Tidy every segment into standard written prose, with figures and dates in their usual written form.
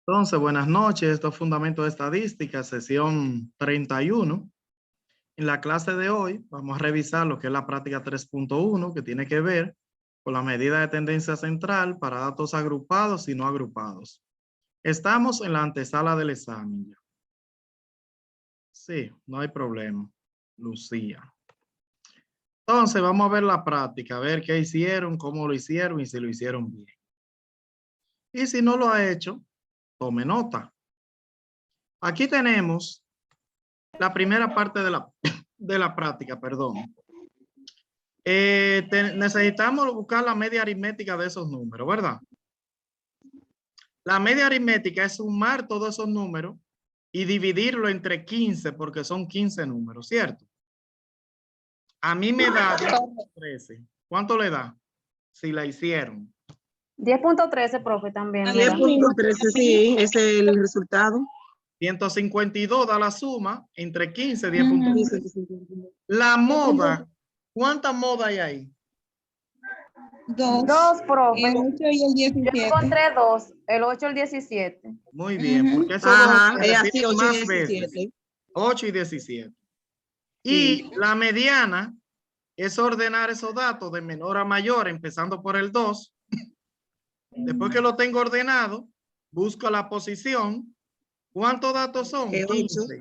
Entonces, buenas noches. Esto es Fundamento de Estadística, sesión 31. En la clase de hoy vamos a revisar lo que es la práctica 3.1, que tiene que ver con la medida de tendencia central para datos agrupados y no agrupados. Estamos en la antesala del examen ya. Sí, no hay problema. Lucía. Entonces, vamos a ver la práctica, a ver qué hicieron, cómo lo hicieron y si lo hicieron bien. Y si no lo ha hecho, tome nota. Aquí tenemos la primera parte de la práctica, perdón. Necesitamos buscar la media aritmética de esos números, ¿verdad? La media aritmética es sumar todos esos números y dividirlo entre 15 porque son 15 números, ¿cierto? A mí me da 10.13. ¿Cuánto le da? Si la hicieron. 10.13, profe, también. 10.13, sí, ese es el resultado. 152 da la suma entre 15 y 10.13. La moda, ¿cuántas modas hay ahí? Dos, profe. El 8 y el Yo 17. encontré dos, el 8 y el 17. Muy bien, porque eso Ajá, se es así, repite 8 y más 17. veces. 8 y 17. Sí. Y la mediana es ordenar esos datos de menor a mayor, empezando por el 2. Después que lo tengo ordenado, busco la posición. ¿Cuántos datos son?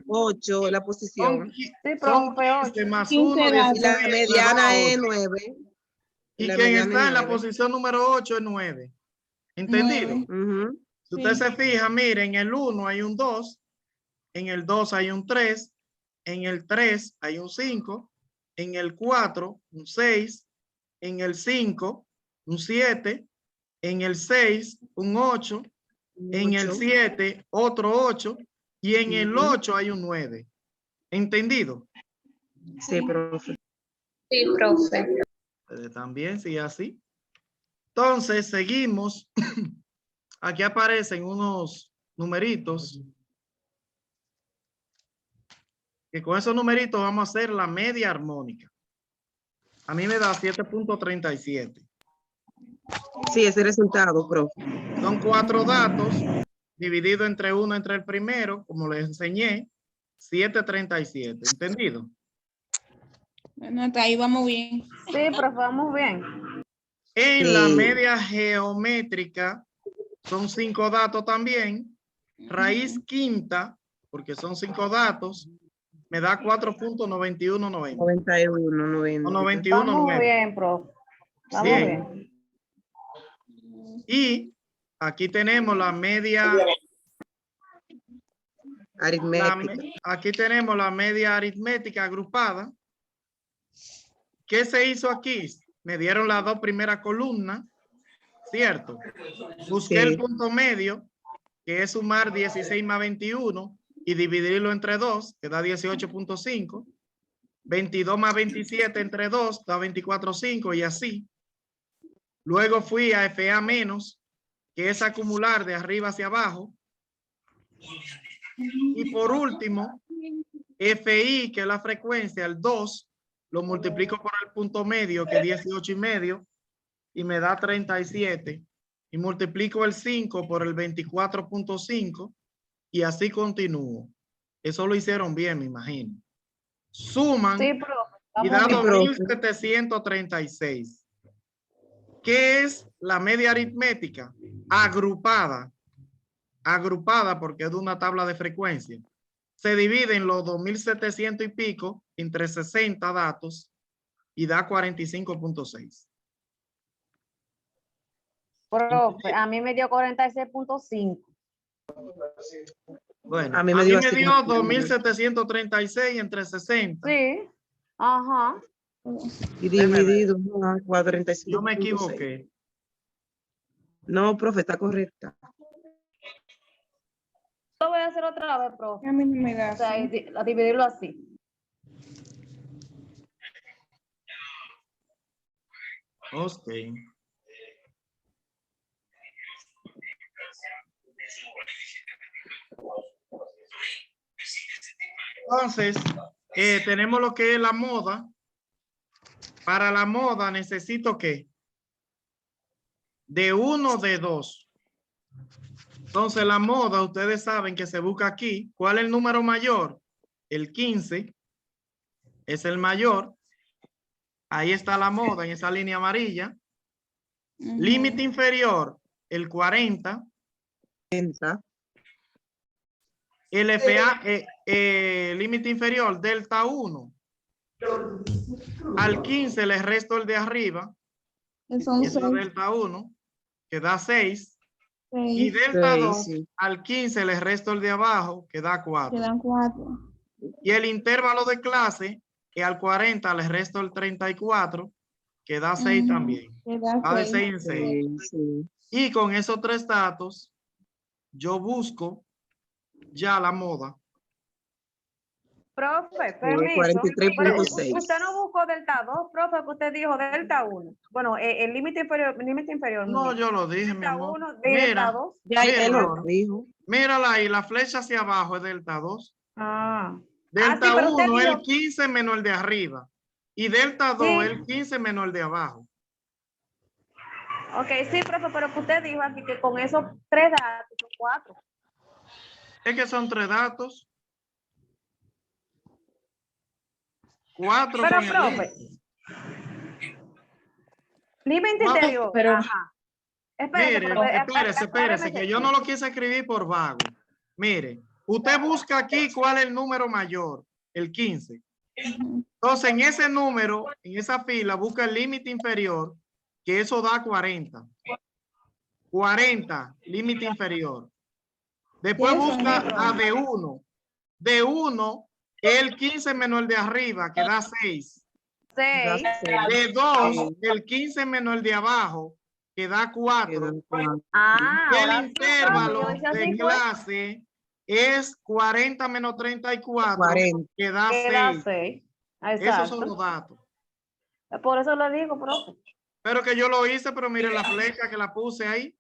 8, la posición. Sí, Son profe, 15 8. más 15 1, datos. Y la 16, mediana es 8. 9. Y La quien mediana está es en la 9. posición número 8 es 9. ¿Entendido? 9. Si usted se fija, miren, en el 1 hay un 2, en el 2 hay un 3, en el 3 hay un 5, en el 4 un 6, en el 5 un 7, en el 6 un 8, en el 7 otro 8 y en el 8 hay un 9. ¿Entendido? Sí, profe. Sí, profe. También, sí, así. Entonces, seguimos. Aquí aparecen unos numeritos. Que con esos numeritos vamos a hacer la media armónica. A mí me da 7.37. Sí, ese resultado, profe. Son 4 datos dividido entre uno entre el primero, como les enseñé, 7.37. ¿Entendido? Bueno, hasta ahí vamos bien. Sí, profe, vamos bien. En Sí. la media geométrica son 5 datos también. Raíz quinta, porque son 5 datos, me da 4.9190. 91, 90. O 91, Vamos 9. bien, profe. Vamos Bien. bien. Y aquí tenemos la media. Aritmética. Aquí tenemos la media aritmética agrupada. ¿Qué se hizo aquí? Me dieron las dos primeras columnas, ¿cierto? Busqué el punto medio, que es sumar 16 más 21 y dividirlo entre 2, que da 18.5. 22 más 27 entre 2 da 24.5 y así. Luego fui a FA menos, que es acumular de arriba hacia abajo. Y por último, FI, que es la frecuencia, el 2, lo multiplico por el punto medio, que es 18,5, y me da 37. Y multiplico el 5 por el 24.5 y así continúo. Eso lo hicieron bien, me imagino. Suman Sí, profe. y da Vamos bien. 2.736. ¿Qué es la media aritmética? Agrupada. Agrupada porque es de una tabla de frecuencia. Se divide en los 2.700 y pico entre 60 datos y da 45.6. Profe, a mí me dio 46.5. Bueno, A mí me dio así. 2.736 entre 60. Sí. Ajá. Y dividido a Yo me 45.6. equivoqué. No, profe, está correcta. Lo voy a hacer otra vez, profe. A mí no me da O sea, así. a dividirlo así. Ok. Entonces, tenemos lo que es la moda. Para la moda necesito que de 1 de 2. Entonces, la moda, ustedes saben que se busca aquí. ¿Cuál es el número mayor? El 15 es el mayor. Ahí está la moda en esa línea amarilla. Ujú. Límite inferior, el 40. 30. El FA, límite inferior, delta 1. Al 15 le resto el de arriba. Que son Eso es delta 1, que da 6. Y 6, delta 2, Sí. al 15 le resto el de abajo, que da 4. quedan 4. Y el intervalo de clase, que al 40 le resto el 34, que da 6 también. Queda Va de 6. 6 en 6. Sí. Y con esos 3 datos, yo busco ya la moda. Profe, permiso. Pero 43.6. usted no buscó delta 2, profe, que usted dijo delta 1. Bueno, el límite inferior. No, yo lo dije, mi Delta amor. 1, delta Mira, 2. Ya mira, él lo dijo. mírala ahí, la flecha hacia abajo es delta 2. Ah. Delta sí, pero usted 1 es dijo- el 15 menos el de arriba. Y delta 2 Sí. es el 15 menos el de abajo. Ok, sí, profe, pero que usted dijo aquí que con esos 3 datos son 4. Es que son 3 datos. 4 Pero, con el profe, límite Guau, interior. pero- Ajá. Espérese, Mire, profe, espérese, espérese. que yo no lo quise escribir por vago. Mire, usted busca aquí cuál es el número mayor, el 15. Entonces, en ese número, en esa fila, busca el límite inferior, que eso da 40. 40, límite inferior. Después ¿Qué es busca eso? a D1. D1 es el 15 menos el de arriba, que da 6. 6. D2, el 15 menos el de abajo, que da 4. Ah, Y ahora el sí, intervalo profe, yo hice así de fue. clase es 40 menos 34, 40. que da Queda 6. 6. Esos son los Exacto. datos. Por eso le digo, profe. Pero que yo lo hice, pero mire la flecha que la puse ahí.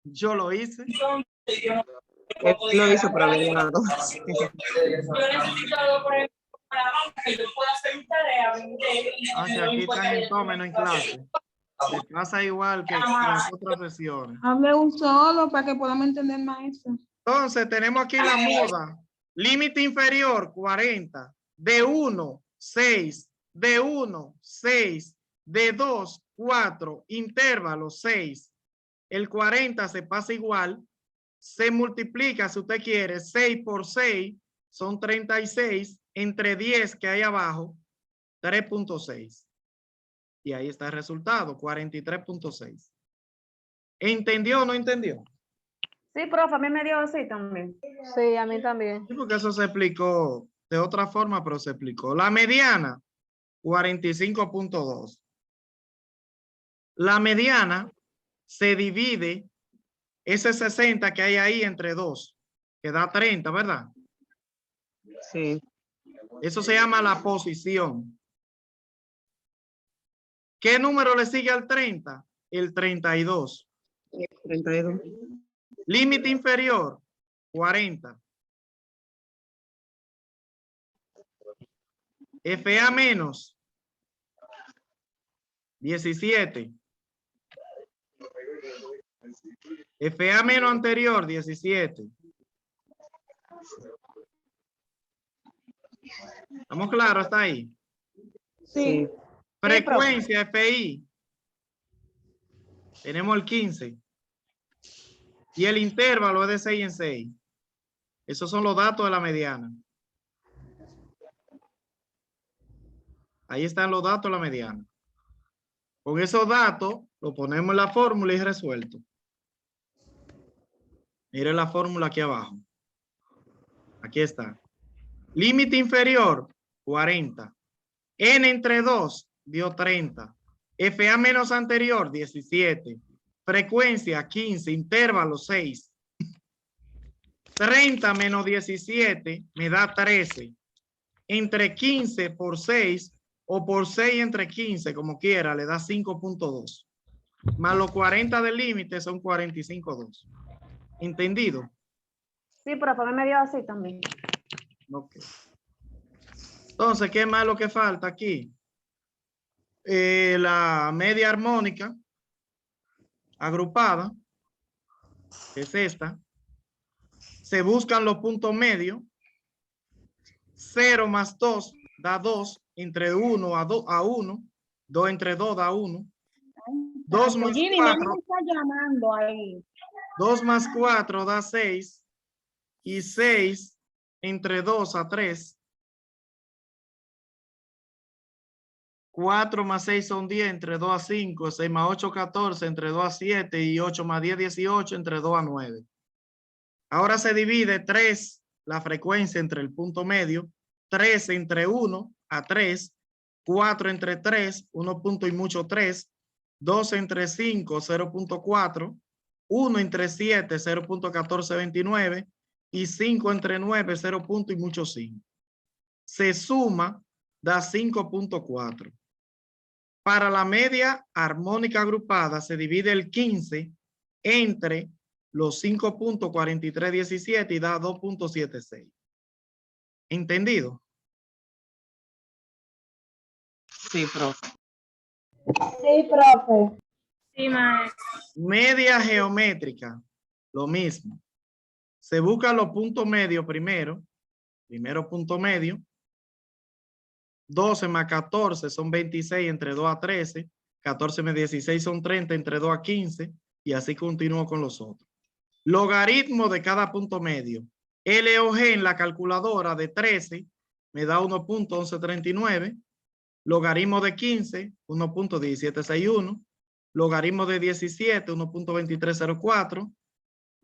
Yo lo hice. Él lo hizo, pero le ganó. Aquí están en todo menos en clase. Se pasa igual que en las otras sesiones. Hable un solo para que podamos entender más eso. Entonces, tenemos aquí la moda. Límite inferior, 40. D1, 6. D1, 6. D2, 4. Intervalo, 6. El 40 se pasa igual. Se multiplica, si usted quiere, 6 por 6 son 36. Entre 10 que hay abajo, 3.6. Y ahí está el resultado, 43.6. ¿Entendió o no entendió? Sí, profe, a mí me dio así también. Sí, a mí también. Sí, porque eso se explicó de otra forma, pero se explicó. La mediana, 45.2. La mediana se divide ese 60 que hay ahí entre 2, que da 30, ¿verdad? Sí. Eso se llama la posición. ¿Qué número le sigue al 30? El 32. 32. Límite inferior, 40. FA menos, 17. FA menos anterior, 17. ¿Estamos claros hasta ahí? Sí. Frecuencia FI. Tenemos el 15. Y el intervalo es de 6 en 6. Esos son los datos de la mediana. Ahí están los datos de la mediana. Con esos datos lo ponemos en la fórmula y resuelto. Miren la fórmula aquí abajo. Aquí está. Límite inferior, 40. N entre 2 dio 30. FA menos anterior, 17. Frecuencia, 15. Intervalo, 6. 30 menos 17 me da 13. Entre 15 por 6 o por 6 entre 15, como quiera, le da 5.2. Más los 40 del límite son 45.2. ¿Entendido? Sí, profe, a mí me dio así también. Ok. Entonces, ¿qué más es lo que falta aquí? La media armónica agrupada. que es esta. Se buscan los puntos medios. 0 más 2 da 2, entre 1 a 1, 2 entre 2 da 1. 2 más Gini, 4, nadie me está llamando ahí. 2 más 4 da 6, y 6 entre 2 a 3. 4 más 6 son 10, entre 2 a 5, 6 más 8, 14, entre 2 a 7, y 8 más 10, 18, entre 2 a 9. Ahora se divide 3, la frecuencia entre el punto medio, 3 entre 1 a 3, 4 entre 3, 1 punto y mucho 3, 2 entre 5, 0.4, 1 entre 7, 0.1429, y 5 entre 9, 0 punto y mucho 5. Se suma, da 5.4. Para la media armónica agrupada se divide el 15 entre los 5.4317 y da 2.76. ¿Entendido? Sí, profe. Sí, profe. Sí, maestro. Media geométrica, lo mismo. Se buscan los puntos medios primero. Primero punto medio. 12 más 14 son 26 entre 2 a 13. 14 más 16 son 30 entre 2 a 15. Y así continúo con los otros. Logaritmo de cada punto medio. LOG en la calculadora de 13 me da 1.1139. Logaritmo de 15, 1.1761. Logaritmo de 17, 1.2304.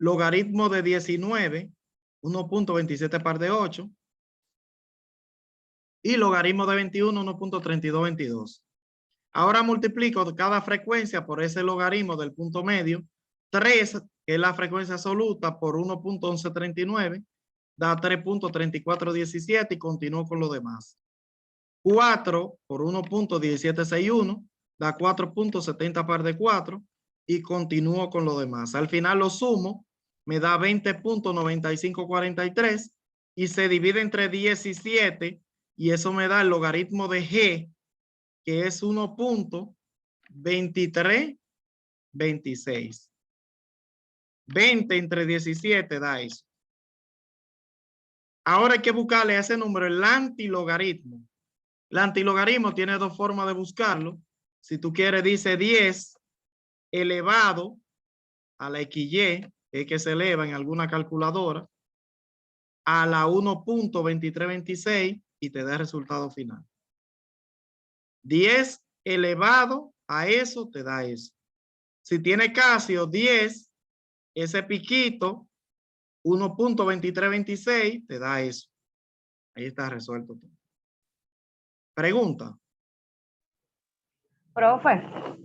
Logaritmo de 19, 1.27 par de 8. Y logaritmo de 21, 1.3222. Ahora multiplico cada frecuencia por ese logaritmo del punto medio. 3, que es la frecuencia absoluta, por 1.1139, da 3.3417 y continúo con lo demás. 4 por 1.1761, da 4.70 par de 4 y continúo con lo demás. Al final lo sumo, me da 20.9543 y se divide entre 17 y eso me da el logaritmo de G, que es 1.2326. 20 entre 17 da eso. Ahora hay que buscarle a ese número el antilogaritmo. El antilogaritmo tiene dos formas de buscarlo. Si tú quieres, dice 10 elevado a la XY, es que se eleva en alguna calculadora, a la 1.2326 y te da el resultado final. 10 elevado a eso te da eso. Si tiene Casio 10, ese piquito, 1.2326 te da eso. Ahí está resuelto todo. Pregunta. Profe,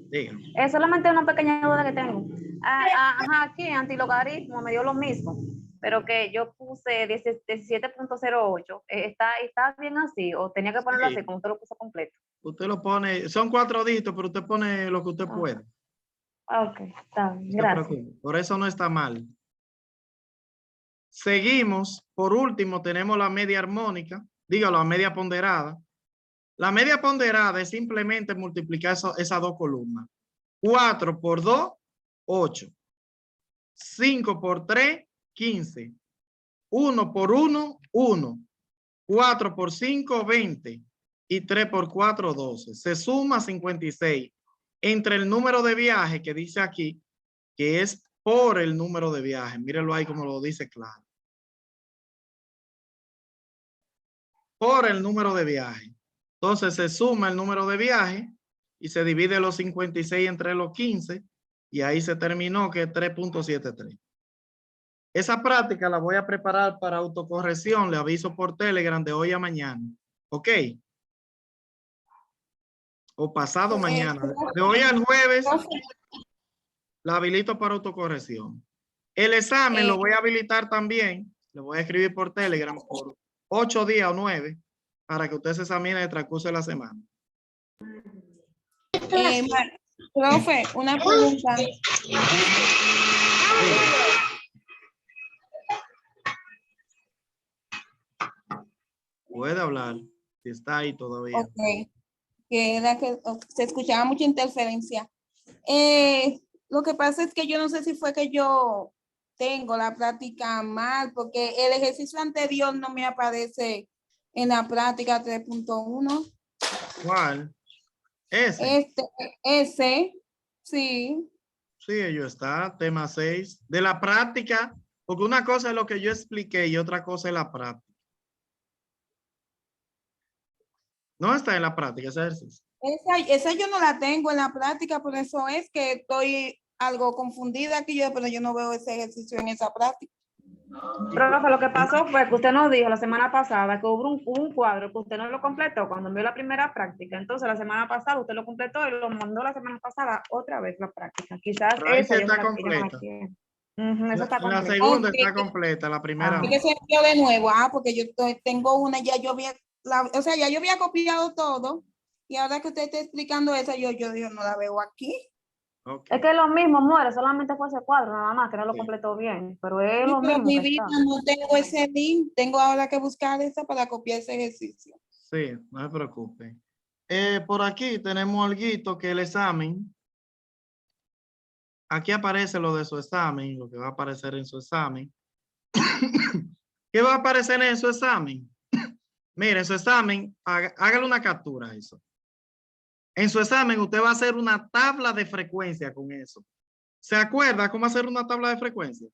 Dígame. es solamente una pequeña duda que tengo. Ajá, aquí antilogaritmo me dio lo mismo, pero que yo puse 17.08. ¿Está bien así o tenía que ponerlo Sí. así como usted lo puso completo? Usted lo pone, son 4 dígitos, pero usted pone lo que usted puede. Ok, está bien, No se gracias. preocupe, por eso no está mal. Seguimos. Por último, tenemos la media armónica. Dígalo, la media ponderada. La media ponderada es simplemente multiplicar esas dos columnas. 4 por 2, 8. 5 por 3, 15. 1 por 1, 1. 4 por 5, 20. Y 3 por 4, 12. Se suma 56. Entre el número de viaje que dice aquí, que es por el número de viaje. Mírenlo ahí como lo dice claro. Por el número de viaje. Entonces se suma el número de viaje y se divide los 56 entre los 15 y ahí se terminó que es 3.73. Esa práctica la voy a preparar para autocorrección. Le aviso por Telegram de hoy a mañana. ¿Ok? O pasado mañana. De hoy al jueves la habilito para autocorrección. El examen lo voy a habilitar también. Le voy a escribir por Telegram por 8 días o 9 para que usted se examine el transcurso de la semana. Profe, una pregunta. Puede hablar, si está ahí todavía. Ok, que era que se escuchaba mucha interferencia. Lo que pasa es que yo no sé si fue que yo tengo la práctica mal porque el ejercicio anterior no me aparece en la práctica 3.1. ¿Cuál? Ese. Ese, sí. Sí, ello está. Tema 6. De la práctica, porque una cosa es lo que yo expliqué y otra cosa es la práctica. No está en la práctica ese ejercicio. Esa yo no la tengo en la práctica, por eso es que estoy algo confundida aquí, pero yo no veo ese ejercicio en esa práctica. Profe, lo que pasó fue que usted nos dijo la semana pasada que hubo un cuadro que usted no lo completó cuando envió la primera práctica. Entonces, la semana pasada usted lo completó y lo mandó la semana pasada otra vez la práctica. Quizás Pero ahí sí esa yo está no la completa. quiero. Esa está En la completa. segunda Ok. está completa, la primera Ajá. no. Es que se envió de nuevo, porque yo tengo una, ya yo había, o sea, ya yo había copiado todo y ahora que usted está explicando esa, yo no la veo aquí. Ok. Es que lo mismo muere, solamente fue ese cuadro, nada más, que no lo Sí. completó bien. Pero es Sí, lo pero mismo mi que vida está. no tengo ese link, tengo ahora que buscar esa para copiar ese ejercicio. Sí, no se preocupe. Por aquí tenemos algo que el examen. Aquí aparece lo de su examen, lo que va a aparecer en su examen. ¿Qué va a aparecer en su examen? Mire, en su examen, hágale una captura a eso. En su examen, usted va a hacer una tabla de frecuencia con eso. ¿Se acuerda cómo hacer una tabla de frecuencia?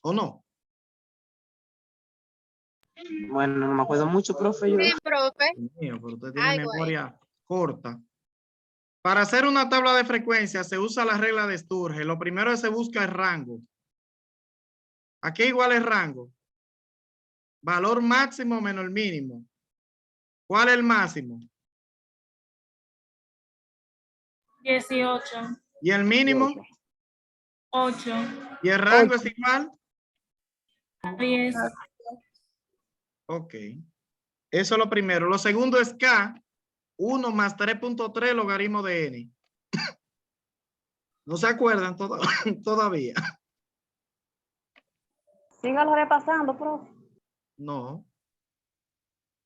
¿O no? Bueno, no me acuerdo mucho, profe. Yo. Sí, profe. Dios mío, pero usted tiene Algo ahí. memoria corta. Para hacer una tabla de frecuencia se usa la regla de Sturge. Lo primero es se busca el rango. ¿A qué igual es rango? Valor máximo menos el mínimo. ¿Cuál es el máximo? 18, ¿Y el mínimo? 8, ¿Y el rango es igual? 10, Ok. Eso es lo primero. Lo segundo es K, 1 más 3.3 logaritmo de N. ¿No se acuerdan todavía? Sígalo repasando, profe. No.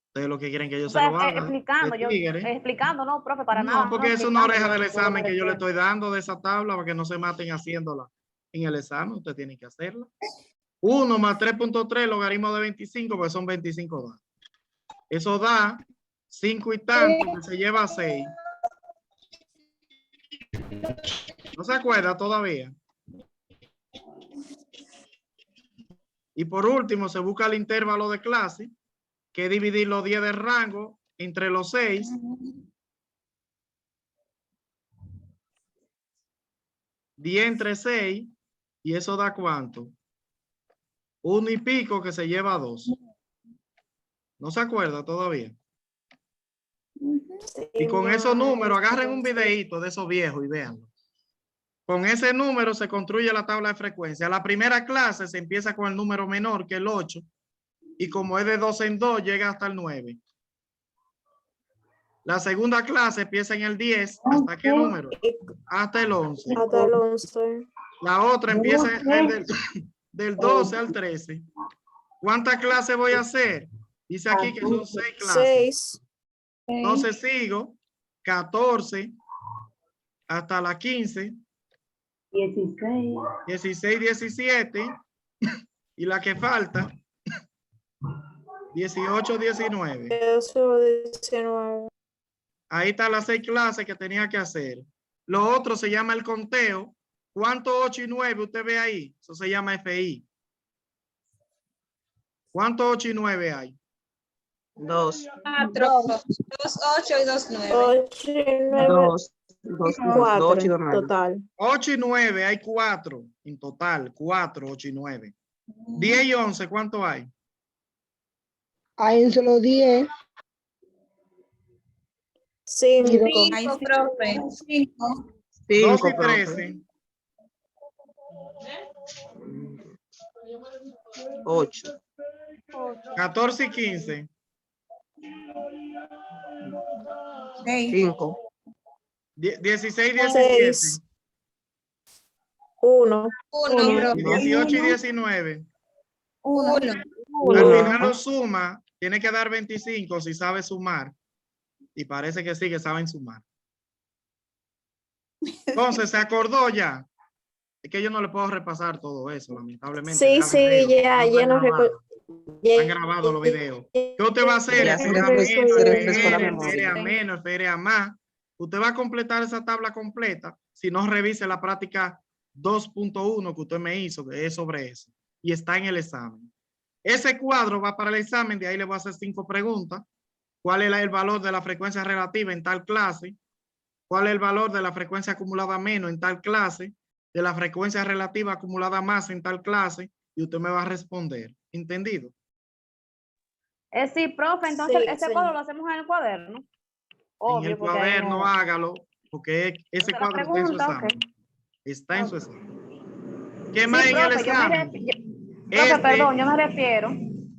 Ustedes lo que quieren que yo O se sea, lo haga. explicando, De tigre. explicando, no, profe, para No, nada. porque es una explicando, oreja yo del puedo examen que yo le obedecer. estoy dando de esa tabla para que no se maten haciéndola en el examen. Usted tiene que hacerla. 1 más 3.3 logaritmo de 25, pues son 25 da. Eso da 5 y tanto, que se lleva a 6. ¿No se acuerda todavía? Y por último, se busca el intervalo de clase, que es dividir los 10 de rango entre los 6. 10 entre 6, y eso da ¿cuánto? 1 y pico, que se lleva a 2. ¿No se acuerda todavía? Y con esos números, agarren un videíto de esos viejos y véanlo. Con ese número se construye la tabla de frecuencia. La primera clase se empieza con el número menor, que el 8, y como es de 2 en 2, llega hasta el 9. La segunda clase empieza en el 10, ¿hasta qué número? Hasta el 11. Hasta el 11. La otra empieza del 12 al 13. ¿Cuántas clases voy a hacer? Dice aquí que son 6 clases. 6. Entonces sigo 14 hasta la 15, 16, 17 y la que falta 18, 19. Eso 19. Ahí están las 6 clases que tenía que hacer. Lo otro se llama el conteo. ¿Cuánto 8 y 9 usted ve ahí? Eso se llama FI. ¿Cuánto 8 y 9 hay? 2. 4, 2, 8 y 2, 9. 8 y 9. 2. 4 8 y 2, 9. total. 8 y 9 hay 4 en total. 4, 8 y 9. 10 y 11, ¿cuánto hay? Hay un solo 10. 5. 5, profe. 5. 2 5, y 13. 8. 14 y 15. 5. 16 y 17. 6. 1. 1, Y 18 y 19. 1. Al final lo suma, tiene que dar 25 si sabe sumar. Y parece que sí, que saben sumar. Entonces, ¿se acordó ya? Es que yo no le puedo repasar todo eso, lamentablemente. Sí, Ya sí, video, ya están no grabados, recuerdo. están grabados los videos. ¿Qué usted va a hacer? Ya se Espere a refrescó- menos, se refrescó la espere memoria. a menos, espere a más. Usted va a completar esa tabla completa si no revise la práctica 2.1 que usted me hizo, que es sobre eso. Y está en el examen. Ese cuadro va para el examen, de ahí le voy a hacer 5 preguntas. ¿Cuál es el valor de la frecuencia relativa en tal clase? ¿Cuál es el valor de la frecuencia acumulada menos en tal clase? De la frecuencia relativa acumulada más en tal clase, y usted me va a responder. ¿Entendido? Sí, profe, entonces Sí, ese sí. cuadro lo hacemos en el cuaderno. En Obvio, el porque ahí cuaderno no- hágalo, porque ese Entonces, la cuadro está en su pregunta, examen. ok. Está en su Ok. examen. ¿Qué Sí, más en el profe, examen? profe, perdón, yo me refiero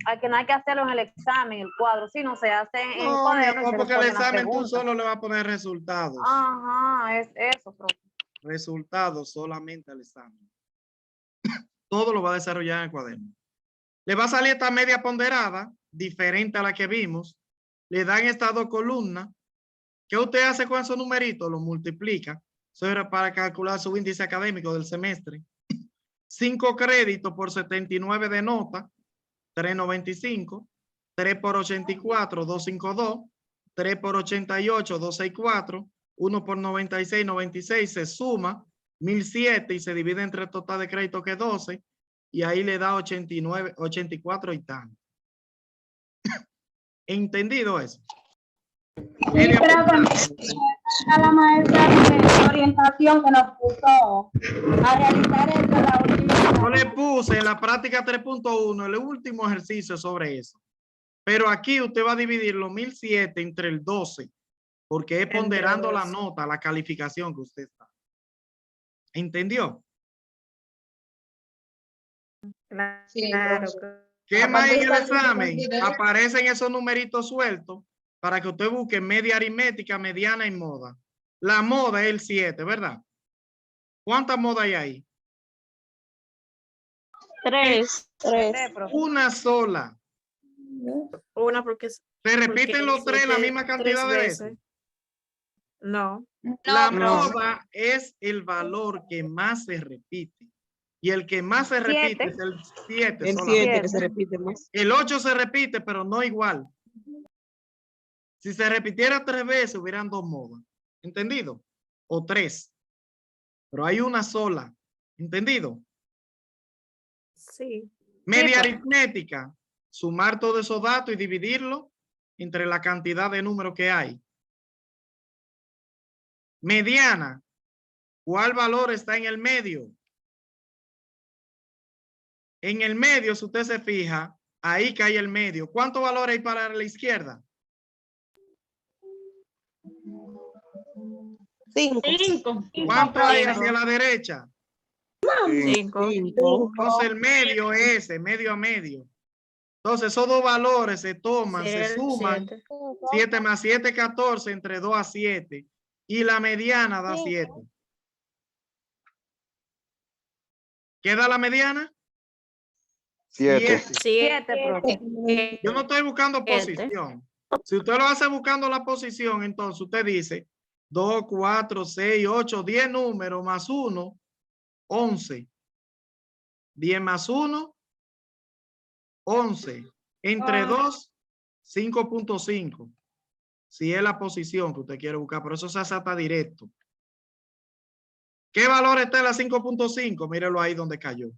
a que no hay que hacerlo en el examen, el cuadro, sino se hace en el No, mi cuaderno y amor, se porque el responden las examen tú preguntas. solo le vas a poner resultados. Ajá, es eso, profe. Resultados solamente al examen. Todo lo va a desarrollar en el cuaderno. Le va a salir esta media ponderada, diferente a la que vimos. Le dan estas 2 columnas. ¿Qué usted hace con esos numeritos? Los multiplica. Eso era para calcular su índice académico del semestre. 5 créditos por 79 de nota, 395. 3 por 84, 252. 3 por 88, 264. 1 por 96, 96. Se suma 1007 y se divide entre el total de crédito que es 12. Y ahí le da 89, 84 y tanto. ¿Entendido eso? Media ponderada. A la maestra de orientación que nos puso a realizar esto la última. Yo le puse en la práctica 3.1 el último ejercicio sobre eso. Pero aquí usted va a dividir los 1007 entre el 12, porque es Entre ponderando la 12. nota, la calificación que usted está. ¿Entendió? Claro. ¿Qué A más en partir el del examen? 22. Aparecen esos numeritos sueltos para que usted busque media aritmética, mediana y moda. La moda es el 7, ¿verdad? ¿Cuántas modas hay ahí? 3. 3. Profe. Una sola. Una porque ¿Se repiten los 3 la misma cantidad de veces? No. La No. moda es el valor que más se repite. Y el que más se repite 7. es el 7 El solamente. 7 que se repite más. El 8 se repite, pero no igual. Si se repitiera 3 veces, hubieran 2 modas. ¿Entendido? O 3. Pero hay una sola. ¿Entendido? Sí. Media profe. aritmética. Sumar todos esos datos y dividirlo entre la cantidad de números que hay. Mediana. ¿Cuál valor está en el medio? En el medio, si usted se fija, ahí cae el medio. ¿Cuántos valores hay para la izquierda? 5. 5. ¿Cuánto hay hacia la derecha? 5. Entonces el medio es ese, medio a medio. Entonces esos 2 valores se toman, se suman. 7 más 7, 14, entre 2 a 7. Y la mediana da 7. ¿Qué da la mediana? 7. 7, profe. Yo no estoy buscando posición. Si usted lo hace buscando la posición, entonces usted dice 2, 4, 6, 8, 10 números más 1, 11. 10 más 1, 11. Entre 2, 5.5. Si es la posición que usted quiere buscar, pero eso se hace hasta directo. ¿Qué valor está en la 5.5? Mírelo ahí donde cayó.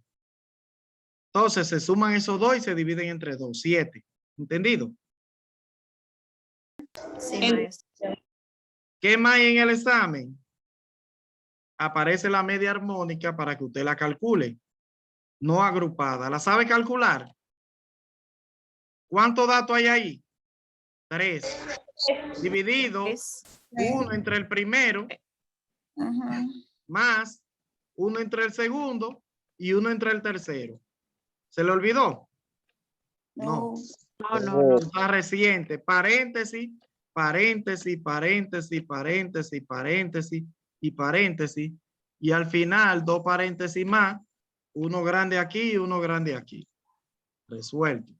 Entonces se suman esos 2 y se dividen entre 2, 7. ¿Entendido? Sí, maestra. ¿Qué más hay en el examen? Aparece la media armónica para que usted la calcule. No agrupada. ¿La sabe calcular? ¿Cuántos datos hay ahí? 3. Dividido 1 entre el primero, Ajá. más 1 entre el segundo y 1 entre el tercero. ¿Se le olvidó? No. No. Está reciente. Paréntesis, paréntesis, paréntesis, paréntesis, paréntesis y paréntesis. Y al final 2 paréntesis más. Uno grande aquí y uno grande aquí. Resuelto.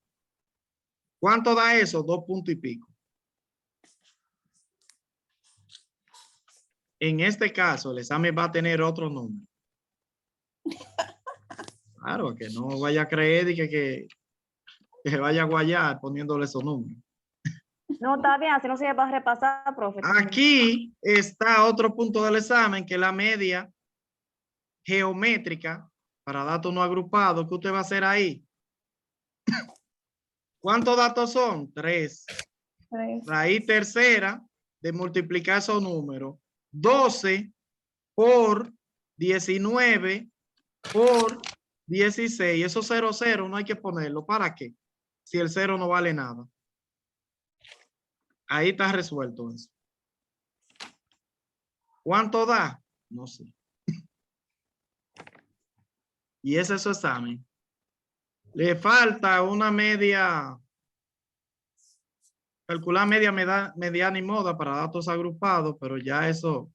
¿Cuánto da eso? 2 puntos y pico. En este caso, el examen va a tener otro número. Claro, que no vaya a creer y que se vaya a guayar poniéndole esos números. No, está bien, así no se va a repasar, profe. Aquí está otro punto del examen, que es la media geométrica para datos no agrupados. ¿Qué usted va a hacer ahí? ¿Cuántos datos son? 3. Raíz tercera de multiplicar esos números. 12 por 19 por 16. Esos 0 no hay que ponerlo. ¿Para qué? Si el 0 no vale nada. Ahí está resuelto eso. ¿Cuánto da? No sé. Y ese es su examen. Le falta una media, calcular media, mediana y moda para datos agrupados, pero ya eso,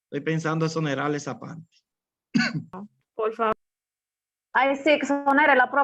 estoy pensando exonerar esa parte. Por favor. Ay, sí, exonere la profe.